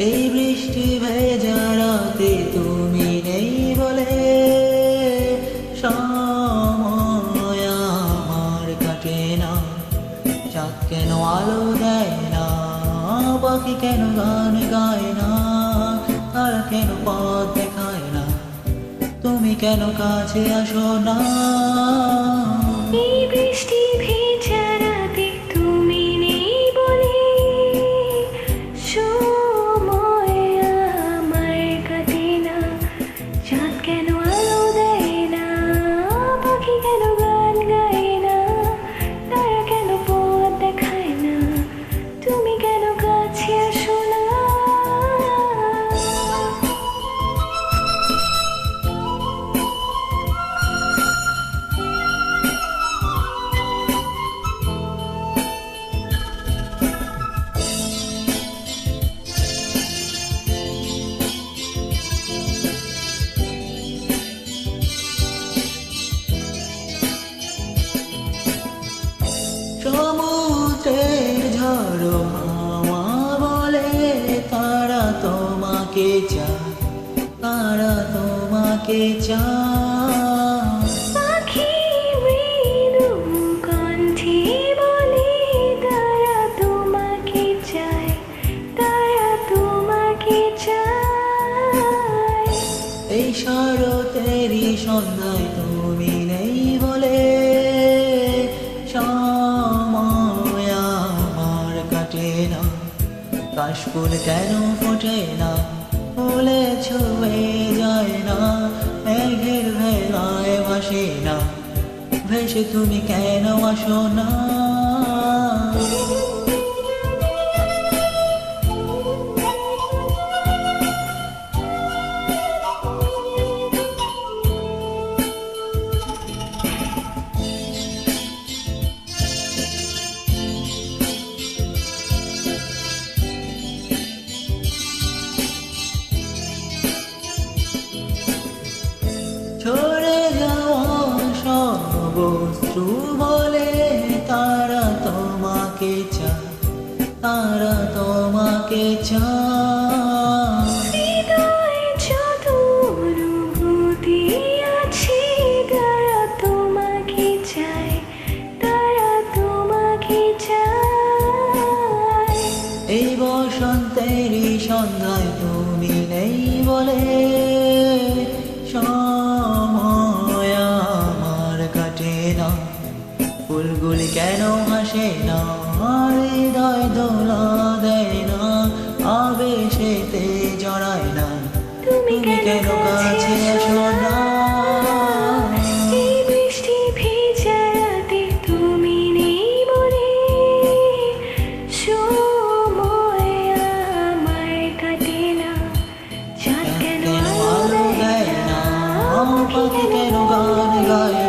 এই বৃষ্টি ভেজা রাতে তুমি নেই বলে সময় আমার কাটে না। চাঁদ কেন আলো দেয় না, পাখি কেন গান গায় না, তারা কেন পথ দেখায় না, তুমি কেন কাছে আসো না। এই বৃষ্টি ভেজা রাতে তুমি নেই বলে সময় আমার কাটে না। চাঁদ কেন আলো দেয় না, পাখি কেন গান গায় না, তারা কেন পথ দেখায় না, তুমি কেন কাছে আসো না। সমুদ্রের ঝড়ো হাওয়া বলে তারা তোমাকে চায়, তারা তোমাকে চায়। পাখি মৃদু কণ্ঠে বলে তারা তোমাকে চায়, তারা তোমাকে চায়। এই শরতেরই সন্ধ্যায় তুমি নেই বলে সময় আমার কাটে না। কাশফুল কেন ফোটে না, ফুলে ছুঁয়ে যায় না, মেঘের ভেলায় ভাসে না, ভেসে তুমি কেন আসো না। ছড়ে যাওয়া সব অশ্রু বলে তারা তোমাকে চায়, তারা তোমাকে চায়। হৃদয়ে যত অনুভূতি আছে তারা তোমাকে চায়, তারা তোমাকে চায়। এই বসন্তেরই সন্ধ্যায় তুমি নেই বলে সময় আমার কাটে না। ফুলগুলি কেন হাসে না, হৃদয় দোলা দেয় না, আবেশেতে জড়ায় না, তুমি কেন কাছে আসো না। এই বৃষ্টি ভেজা রাতে তুমি নেই বলে সময় আমার কাটে না। চাঁদ কেন আলো দেয় না, পাখি কেন গান গায়